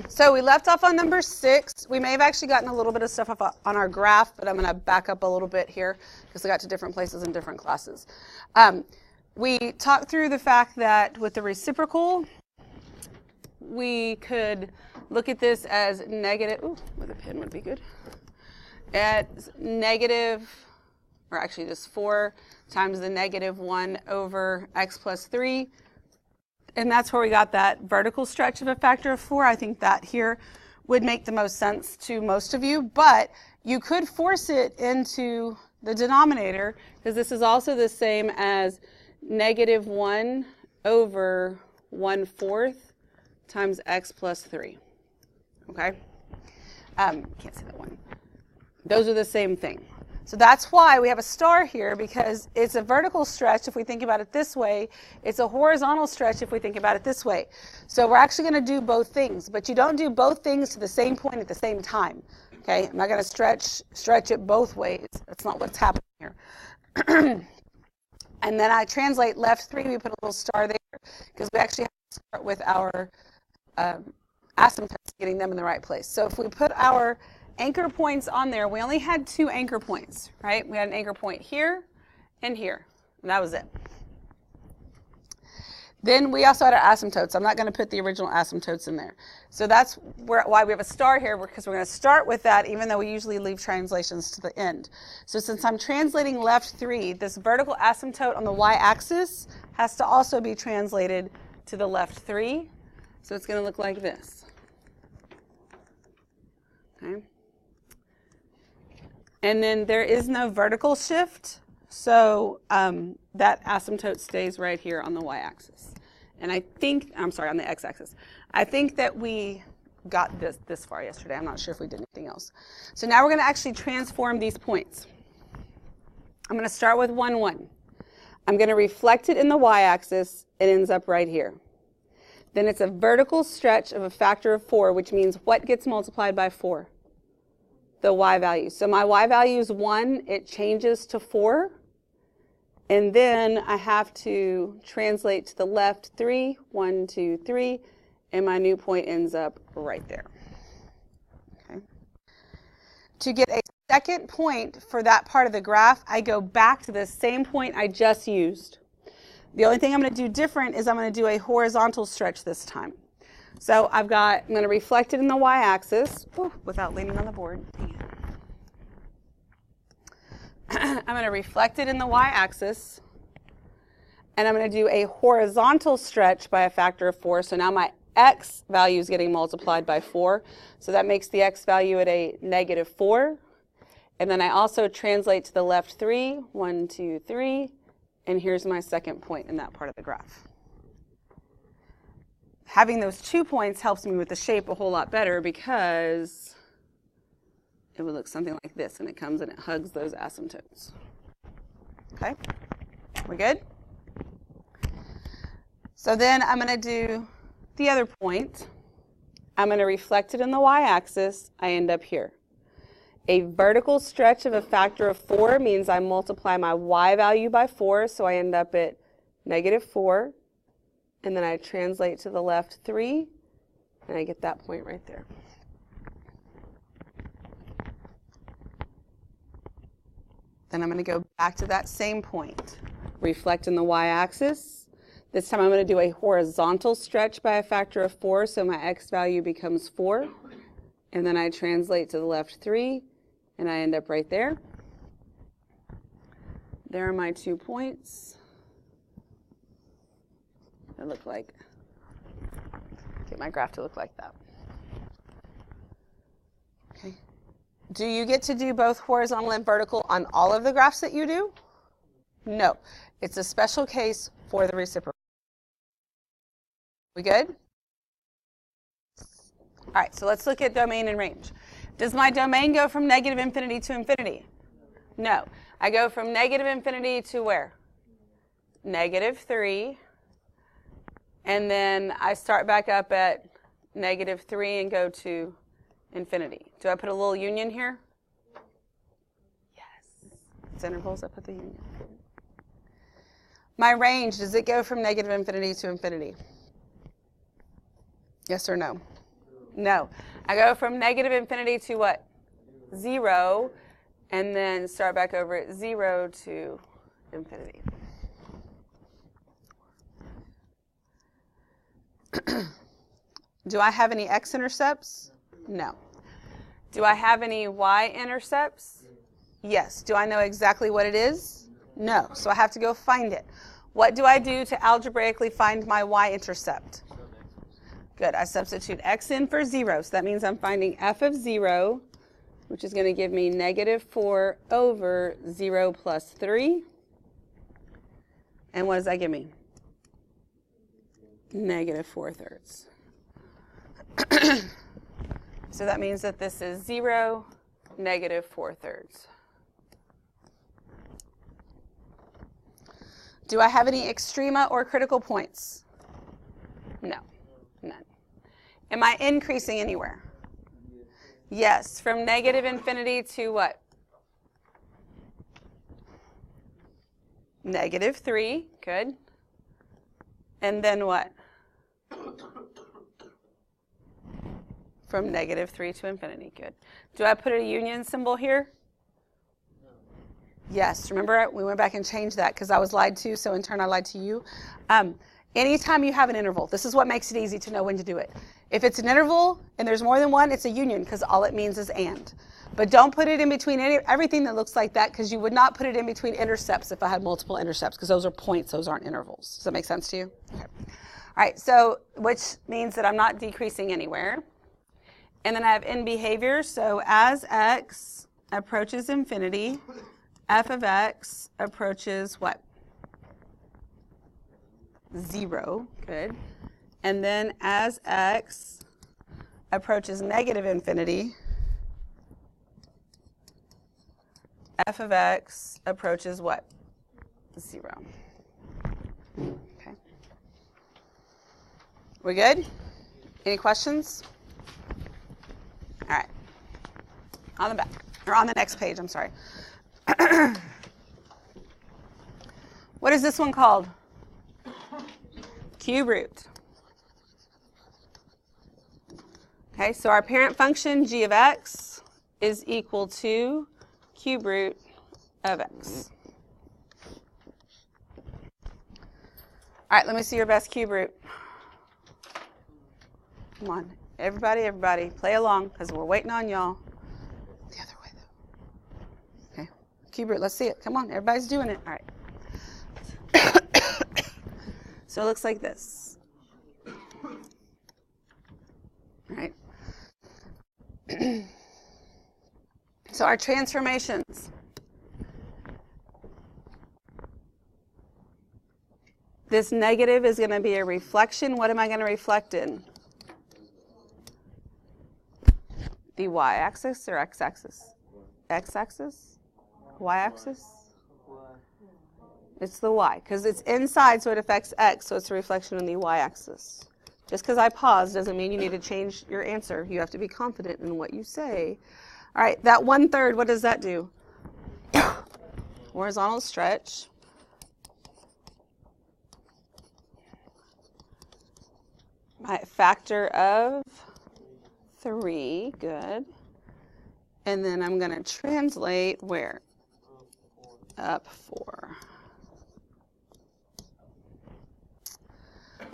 So we left off on number 6. We may have actually gotten a little bit of stuff off on our graph, but I'm going to back up a little bit here because I got to different places in different classes. We talked through the fact that with the reciprocal, we could look at this as negative, ooh, with a pen would be good, at negative, or actually just 4 times the negative 1 over x plus 3. And that's where we got that vertical stretch of a factor of 4. I think that here would make the most sense to most of you. But you could force it into the denominator, because this is also the same as negative 1 over 1/4 times x plus 3. Okay? Can't see that one. Those are the same thing. So that's why we have a star here, because it's a vertical stretch if we think about it this way. It's a horizontal stretch if we think about it this way. So we're actually going to do both things, but you don't do both things to the same point at the same time. Okay? I'm not going to stretch it both ways. That's not what's happening here. And then I translate left 3. We put a little star there because we actually have to start with our asymptotes, getting them in the right place. So if we put our anchor points on there, we only had 2 anchor points, right? We had an anchor point here and here, and that was it. Then we also had our asymptotes. I'm not going to put the original asymptotes in there. So that's why we have a star here, because we're going to start with that, even though we usually leave translations to the end. So since I'm translating left 3, this vertical asymptote on the y-axis has to also be translated to the left 3. So it's going to look like this. Okay. And then there is no vertical shift, so that asymptote stays right here on the y-axis. And I think, I'm sorry, on the x-axis. I think that we got this far yesterday. I'm not sure if we did anything else. So now we're going to actually transform these points. I'm going to start with 1, 1. I'm going to reflect it in the y-axis. It ends up right here. Then it's a vertical stretch of a factor of 4, which means what gets multiplied by 4? The y value. So my y value is 1. It changes to 4. And then I have to translate to the left 3. 1, 2, 3. And my new point ends up right there. Okay. To get a second point for that part of the graph, I go back to the same point I just used. The only thing I'm going to do different is I'm going to do a horizontal stretch this time. So I'm going to reflect it in the y-axis without leaning on the board. I'm going to reflect it in the y-axis, and I'm going to do a horizontal stretch by a factor of 4. So now my x value is getting multiplied by 4. So that makes the x value at a negative 4. And then I also translate to the left 3. 1, 2, 3. And here's my second point in that part of the graph. Having those 2 points helps me with the shape a whole lot better, because it would look something like this, and it comes and it hugs those asymptotes. Okay? We good? So then I'm going to do the other point. I'm going to reflect it in the y-axis. I end up here. A vertical stretch of a factor of 4 means I multiply my y value by 4, so I end up at negative 4. And then I translate to the left 3, and I get that point right there. Then I'm going to go back to that same point. Reflect in the y-axis. This time I'm going to do a horizontal stretch by a factor of 4, so my x value becomes 4. And then I translate to the left 3, and I end up right there. There are my 2 points. It look like, get my graph to look like that. Okay. Do you get to do both horizontal and vertical on all of the graphs that you do? No. It's a special case for the reciprocal. We good? All right, so let's look at domain and range. Does my domain go from negative infinity to infinity? No. I go from negative infinity to where? Negative 3. And then I start back up at negative 3 and go to infinity. Do I put a little union here? Yes. It's intervals, I put the union. My range, does it go from negative infinity to infinity? Yes or no? No. I go from negative infinity to what? 0, and then start back over at 0 to infinity. Do I have any x-intercepts? No. Do I have any y-intercepts? Yes. Do I know exactly what it is? No. So I have to go find it. What do I do to algebraically find my y-intercept? Good. I substitute x in for 0. So that means I'm finding f of 0, which is going to give me negative 4 over 0 plus 3. And what does that give me? Negative 4/3. So that means that this is 0, negative 4/3. Do I have any extrema or critical points? No, none. Am I increasing anywhere? Yes, from negative infinity to what? Negative 3, good. And then what? From negative 3 to infinity, good. Do I put a union symbol here? Yes, remember we went back and changed that because I was lied to, so in turn I lied to you. Anytime you have an interval, this is what makes it easy to know when to do it. If it's an interval and there's more than one, it's a union because all it means is and. But don't put it in between everything that looks like that because you would not put it in between intercepts if I had multiple intercepts because those are points, those aren't intervals. Does that make sense to you? Okay. All right, so which means that I'm not decreasing anywhere. And then I have in behavior, so as x approaches infinity, f of x approaches what? 0, good. And then as x approaches negative infinity, f of x approaches what? 0. Okay. We good? Any questions? All right. On the back, or on the next page, I'm sorry. What is this one called? Cube root. Okay, so our parent function, g of x, is equal to cube root of x. All right, let me see your best cube root. Come on, everybody, play along because we're waiting on y'all. The other way, though. Okay, cube root, let's see it. Come on, everybody's doing it. All right. So it looks like this. All right. So our transformations. This negative is going to be a reflection. What am I going to reflect in? The y-axis or x-axis? X-axis? Y-axis? It's the y, because it's inside, so it affects x, so it's a reflection on the y-axis. Just because I paused doesn't mean you need to change your answer. You have to be confident in what you say. All right, that 1/3, what does that do? Horizontal stretch. My factor of 3, good. And then I'm going to translate where? Up 4.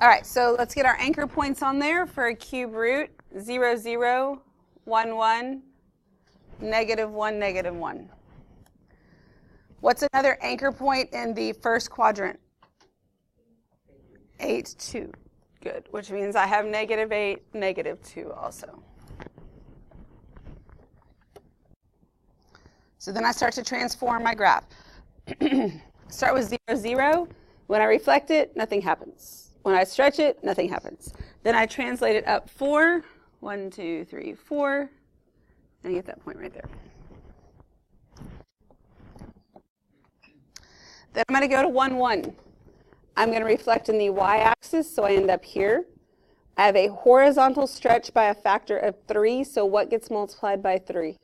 All right, so let's get our anchor points on there for a cube root. 0, 0, 1, 1, negative 1, negative 1. What's another anchor point in the first quadrant? 8, 2. Good, which means I have negative 8, negative 2 also. So then I start to transform my graph. Start with 0, 0. When I reflect it, nothing happens. When I stretch it, nothing happens. Then I translate it up 4. 1, 2, 3, 4. And I get that point right there. Then I'm going to go to 1, 1. I'm going to reflect in the y-axis, so I end up here. I have a horizontal stretch by a factor of 3, so what gets multiplied by 3?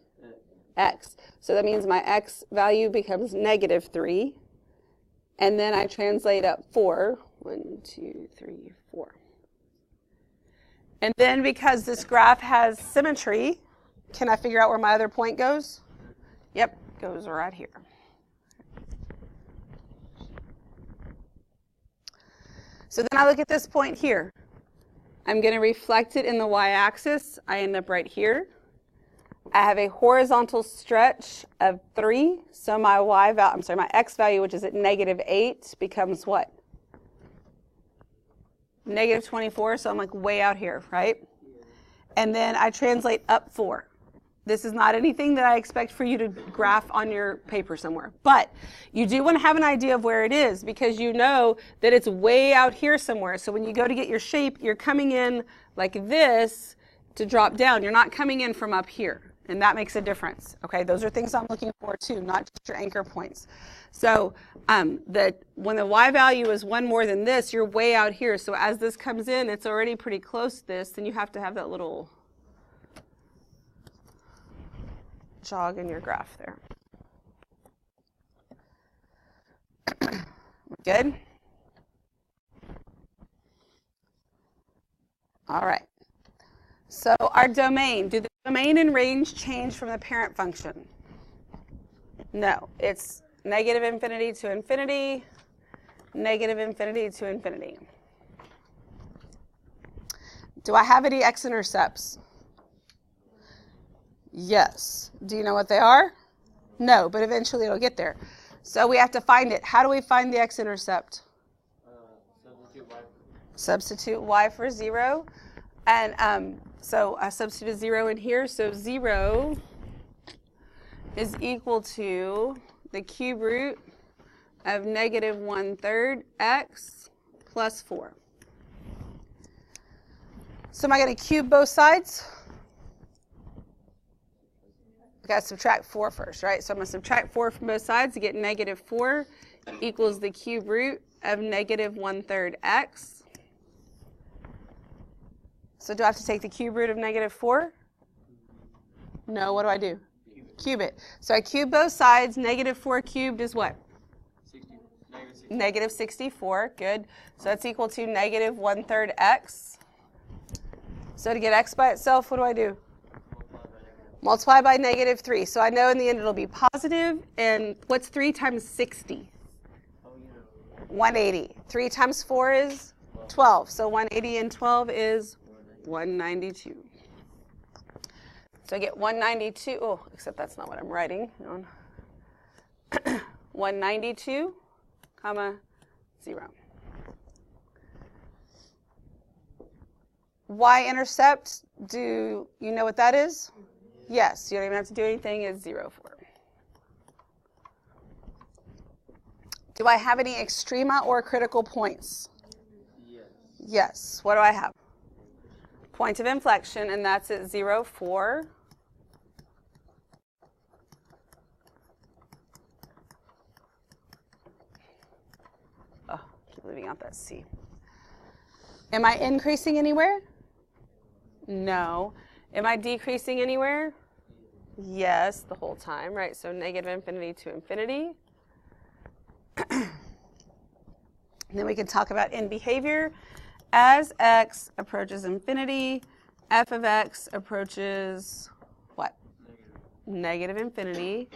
X. So that means my x value becomes negative 3. And then I translate up 4. 1, 2, 3, 4. And then because this graph has symmetry, can I figure out where my other point goes? Yep, goes right here. So then I look at this point here. I'm going to reflect it in the y-axis. I end up right here. I have a horizontal stretch of 3. So my my x value, which is at -8, becomes what? -24. So I'm like way out here, right? And then I translate up 4. This is not anything that I expect for you to graph on your paper somewhere. But you do want to have an idea of where it is because you know that it's way out here somewhere. So when you go to get your shape, you're coming in like this to drop down. You're not coming in from up here. And that makes a difference. Okay, those are things I'm looking for too, not just your anchor points. So when the y value is 1 more than this, you're way out here. So as this comes in, it's already pretty close to this. Then you have to have that little jog in your graph there. Good? All right. So our domain, do the domain and range change from the parent function? No, it's -infinity to infinity, -infinity to infinity. Do I have any x-intercepts? Yes. Do you know what they are? No, but eventually it'll get there. So we have to find it. How do we find the x-intercept? Substitute y for 0. And so I substitute 0 in here. So 0 is equal to the cube root of -1/3 x plus 4. So am I going to cube both sides? I've got to subtract 4 first, right? So I'm going to subtract 4 from both sides to get -4 equals the cube root of -1/3 x. So do I have to take the cube root of -4? No, what do I do? Cube it. So I cube both sides. -4 cubed is what? -64. Good. So that's equal to -1/3 x. So to get x by itself, what do I do? Multiply by -3. So I know in the end it'll be positive. And what's 3 times 60? 180. 3 times 4 is 12. So 180 and 12 is 192. So I get 192. Oh, except that's not what I'm writing. 192, comma 0. Y-intercept, do you know what that is? Yes, you don't even have to do anything. It's 0, 4. Do I have any extrema or critical points? Yes. What do I have? Point of inflection, and that's at 0, 4. Oh, keep leaving out that C. Am I increasing anywhere? No. Am I decreasing anywhere? Yes, the whole time, right? So -infinity to infinity. And then we can talk about in behavior. As x approaches infinity, f of x approaches what? -infinity.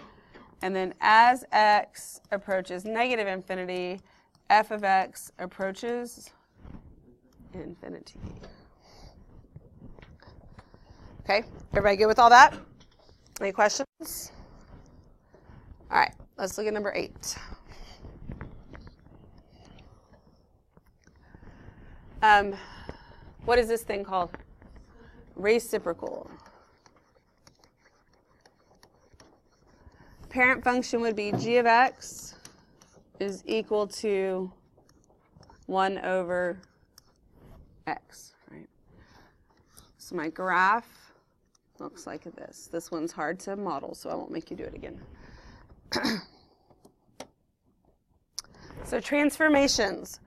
And then as x approaches -infinity, f of x approaches infinity. Okay, everybody good with all that? Any questions? All right, let's look at number 8. What is this thing called? Reciprocal. Parent function would be g of x is equal to 1 over x, right? So my graph looks like this. This one's hard to model, so I won't make you do it again. So transformations.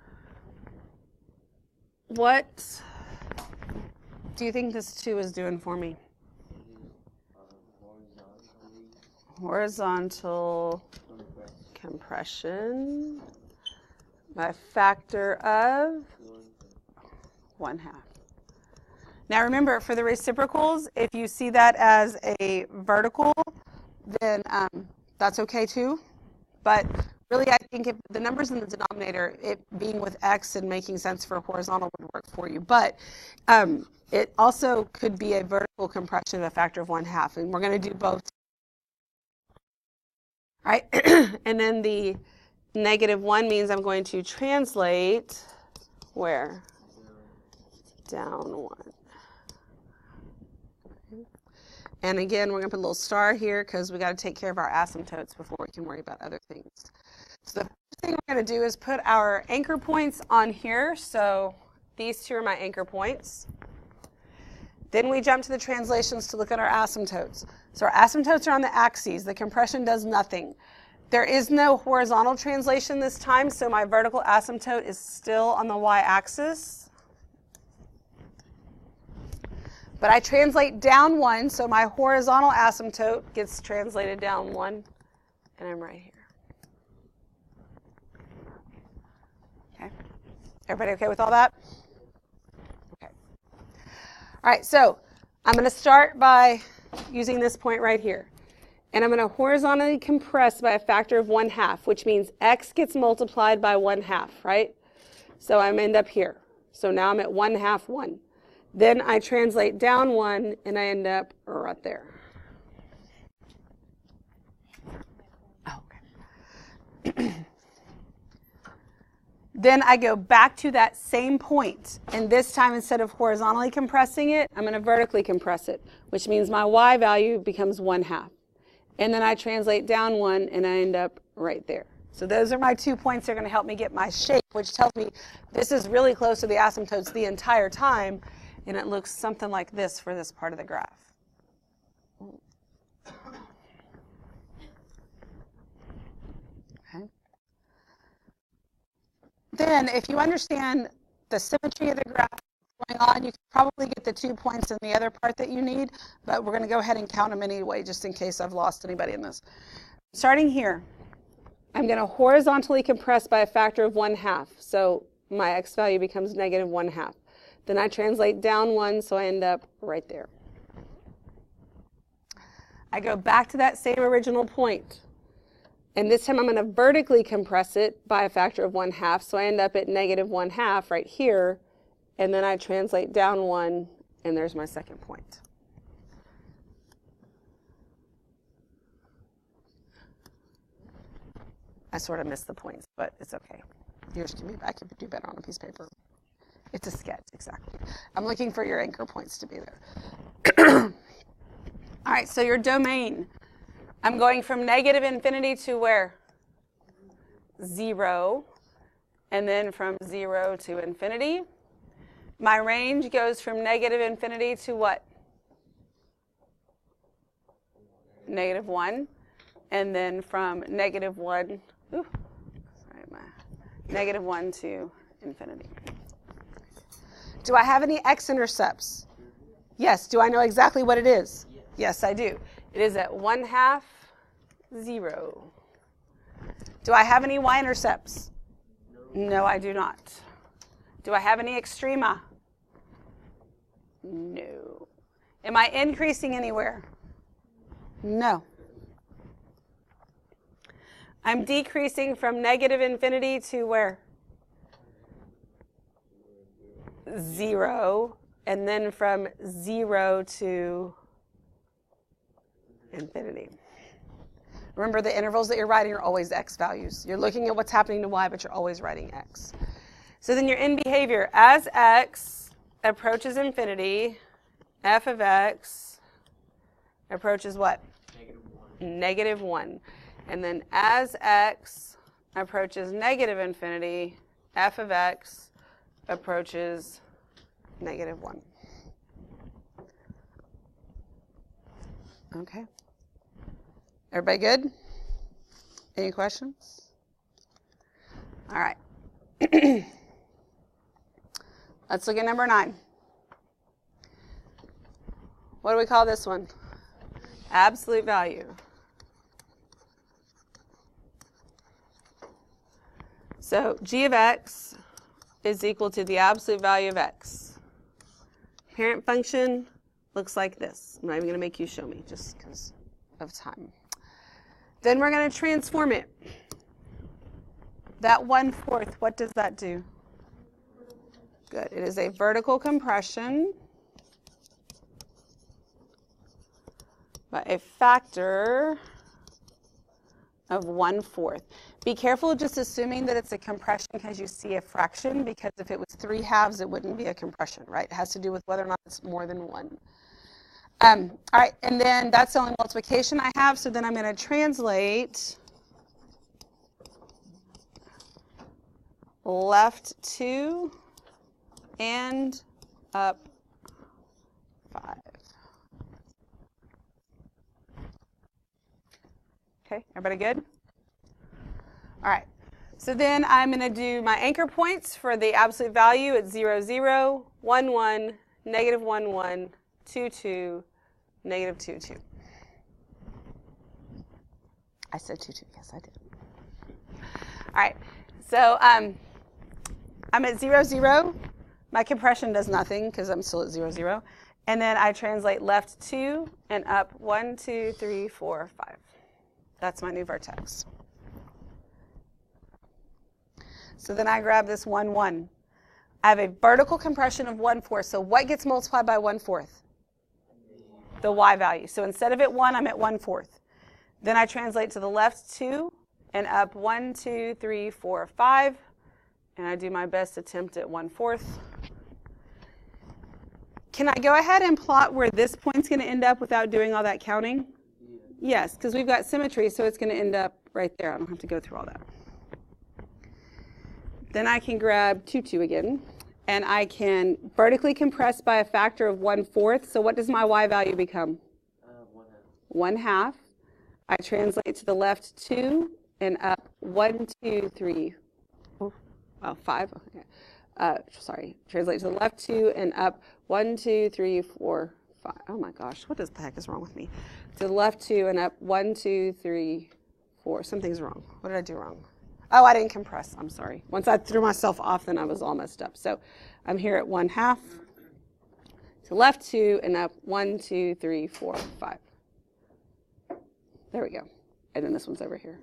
What do you think this 2 is doing for me? Horizontal compression by a factor of 1/2. Now remember, for the reciprocals, if you see that as a vertical, then that's okay too. But really, I think if the numbers in the denominator, it being with x and making sense for horizontal would work for you. But it also could be a vertical compression of a factor of 1/2, and we're going to do both. All right, and then the -1 means I'm going to translate where? Down 1. And again, we're going to put a little star here because we got to take care of our asymptotes before we can worry about other things. So the first thing we're going to do is put our anchor points on here. So these two are my anchor points. Then we jump to the translations to look at our asymptotes. So our asymptotes are on the axes. The compression does nothing. There is no horizontal translation this time, so my vertical asymptote is still on the y-axis. But I translate down 1, so my horizontal asymptote gets translated down 1, and I'm right here. Okay. Everybody okay with all that? Okay. All right, so I'm going to start by using this point right here. And I'm going to horizontally compress by a factor of 1/2, which means x gets multiplied by 1/2, right? So I end up here. So now I'm at 1/2, 1. Then I translate down 1, and I end up right there. Oh, okay. Then I go back to that same point, and this time instead of horizontally compressing it, I'm going to vertically compress it, which means my y value becomes 1/2. And then I translate down 1, and I end up right there. So those are my 2 points that are going to help me get my shape, which tells me this is really close to the asymptotes the entire time, and it looks something like this for this part of the graph. Okay. Then if you understand the symmetry of the graph going on, you can probably get the 2 points in the other part that you need, but we're going to go ahead and count them anyway, just in case I've lost anybody in this. Starting here, I'm going to horizontally compress by a factor of 1/2, so my x value becomes -1/2. Then I translate down 1, so I end up right there. I go back to that same original point, and this time I'm going to vertically compress it by a factor of 1/2, so I end up at -1/2 right here. And then I translate down 1, and there's my second point. I sort of missed the points, but it's okay. Yours can be, I can do better on a piece of paper. It's a sketch, exactly. I'm looking for your anchor points to be there. All right, so your domain. I'm going from -infinity to where? 0. And then from 0 to infinity. My range goes from -infinity to what? -1. And then from -1, -1 to infinity. Do I have any X-intercepts? Yes. Do I know exactly what it is? Yes, I do. It is at 1/2, 0. Do I have any Y-intercepts? No, I do not. Do I have any extrema? No. Am I increasing anywhere? No. I'm decreasing from -infinity to where? 0. And then from 0 to infinity. Remember, the intervals that you're writing are always x values. You're looking at what's happening to y, but you're always writing x. So then your end behavior, as x approaches infinity, f of x approaches what? -1. And then as x approaches -infinity, f of x approaches -1. Okay. Everybody good? Any questions? All right. Let's look at number 9. What do we call this one? Absolute value. So g of x is equal to the absolute value of x. Parent function looks like this. I'm not even going to make you show me just because of time. Then we're going to transform it. That 1/4, what does that do? Good. It is a vertical compression by a factor of 1/4. Be careful just assuming that it's a compression because you see a fraction, because if it was 3/2, it wouldn't be a compression, right? It has to do with whether or not it's more than 1. All right, and then that's the only multiplication I have, so then I'm going to translate left 2 and up 5. Okay, everybody good? All right, so then I'm going to do my anchor points for the absolute value at 0, 0, 1, 1, negative 1, 1, 2, 2, negative 2, 2. I said 2, 2, yes I did. All right, so I'm at 0, 0. My compression does nothing because I'm still at 0, 0. And then I translate left 2 and up 1, 2, 3, 4, 5. That's my new vertex. So then I grab this 1, 1. I have a vertical compression of 1/4. So what gets multiplied by 1/4? The y value. So instead of at 1, I'm at 1/4. Then I translate to the left 2 and up 1, 2, 3, 4, 5. And I do my best attempt at 1/4. Can I go ahead and plot where this point's going to end up without doing all that counting? Yes, because we've got symmetry, so it's going to end up right there. I don't have to go through all that. Then I can grab 2, 2 again, and I can vertically compress by a factor of 1/4. So what does my y value become? 1/2. I translate to the left 2 and up 1, 2, 3, 5. Okay. Sorry. Translate to the left 2 and up 1, 2, 3, 4, 5. Oh my gosh, what the heck is wrong with me? To the left 2 and up 1, 2, 3, 4. Something's wrong. What did I do wrong? Oh, I didn't compress. I'm sorry. Once I threw myself off, then I was all messed up. So I'm here at 1/2. To left 2 and up 1, 2, 3, 4, 5. There we go. And then this one's over here.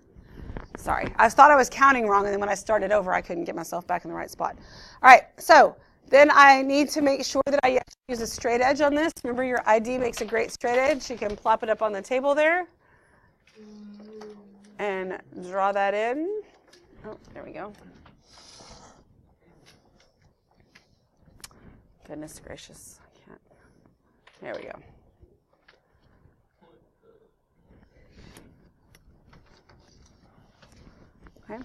Sorry. I thought I was counting wrong, and then when I started over, I couldn't get myself back in the right spot. All right. So then I need to make sure that I use a straight edge on this. Remember, your ID makes a great straight edge. You can plop it up on the table there and draw that in. Oh, there we go. Goodness gracious. I can't. There we go. Okay.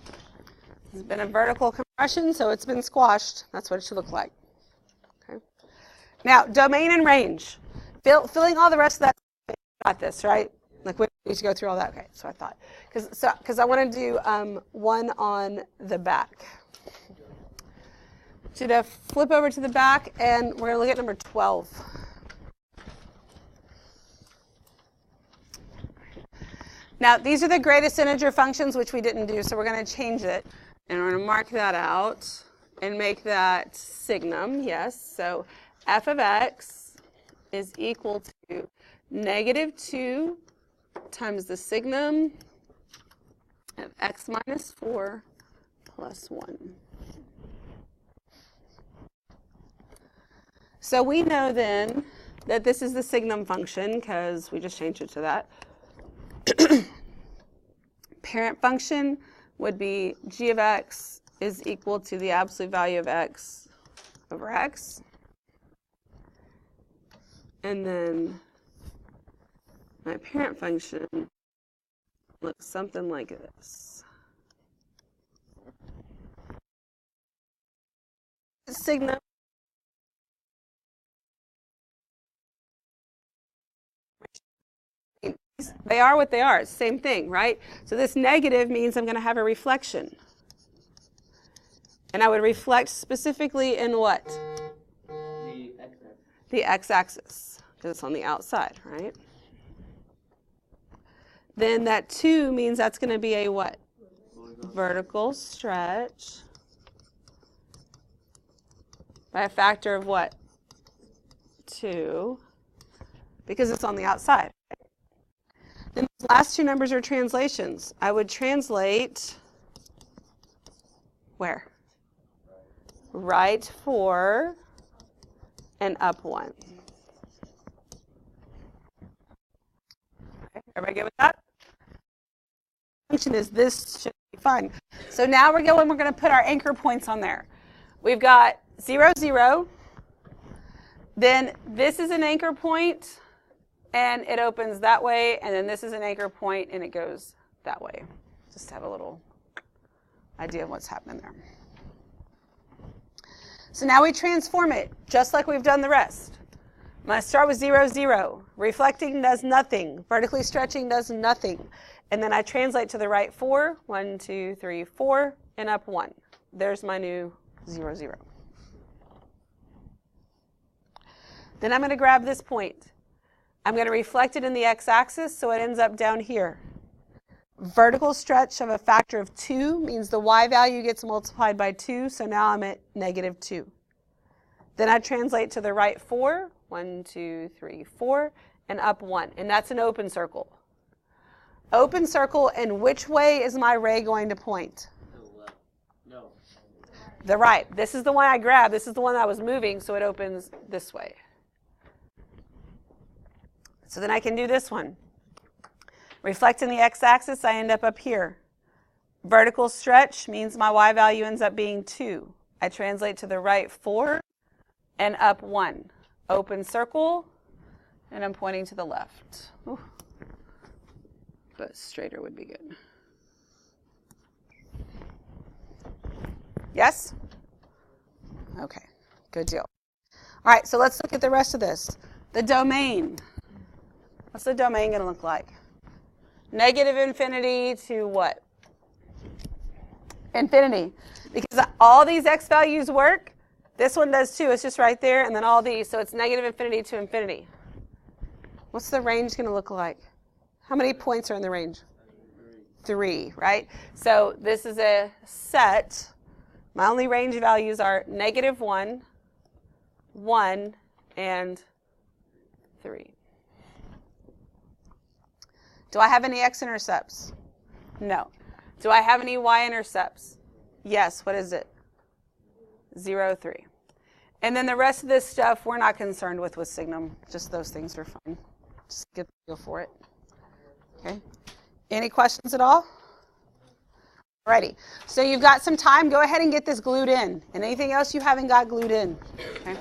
It's been a vertical compression, so it's been squashed. That's what it should look like. Okay. Now, domain and range. Filling all the rest of that, got this, right? Like we need to go through all that. Okay, so I thought. Because I want to do one on the back. So to flip over to the back, and we're going to look at number 12. Now, these are the greatest integer functions, which we didn't do, so we're going to change it. And we're going to mark that out and make that signum, yes. So f of x is equal to negative 2 times the signum of x minus 4 plus 1. So we know then that this is the signum function because we just changed it to that. Parent function would be g of x is equal to the absolute value of x over x. And then my parent function looks something like this. Signum they are what they are. It's the same thing, right? So this negative means I'm going to have a reflection. And I would reflect specifically in what? The x-axis. The x-axis, because it's on the outside, right? Then that 2 means that's going to be a what? Vertical stretch by a factor of what? 2, because it's on the outside. Then the last two numbers are translations. I would translate where? Right 4 and up 1. Okay, everybody good with that? Function is this should be fun. So now we're going to put our anchor points on there. We've got 0, 0. Then this is an anchor point, and it opens that way. And then this is an anchor point, and it goes that way. Just to have a little idea of what's happening there. So now we transform it, just like we've done the rest. I'm going to start with 0, 0. Reflecting does nothing. Vertically stretching does nothing. And then I translate to the right 4. 1, 2, 3, 4, and up 1. There's my new 0, 0. Then I'm going to grab this point. I'm going to reflect it in the x-axis so it ends up down here. Vertical stretch of a factor of 2 means the y value gets multiplied by 2, so now I'm at negative 2. Then I translate to the right 4. 1, 2, 3, 4, and up 1. And that's an open circle. Open circle, and which way is my ray going to point? The left. No. The right. This is the one I grabbed. This is the one I was moving, so it opens this way. So then I can do this one. Reflecting the x-axis, I end up here. Vertical stretch means my y value ends up being 2. I translate to the right 4 and up 1. Open circle, and I'm pointing to the left. Ooh. But straighter would be good. Yes? Okay, good deal. All right, so let's look at the rest of this. The domain. What's the domain going to look like? Negative infinity to what? Infinity. Because all these x values work. This one does too. It's just right there, and then all these. So it's negative infinity to infinity. What's the range going to look like? How many points are in the range? 3, right? So this is a set. My only range values are negative 1, 1, and 3. Do I have any x-intercepts? No. Do I have any y-intercepts? Yes. What is it? 0, 3. And then the rest of this stuff we're not concerned with Signum. Just those things are fine. Just get the feel for it. Okay. Any questions at all? Alrighty. So you've got some time. Go ahead and get this glued in. And anything else you haven't got glued in. Okay.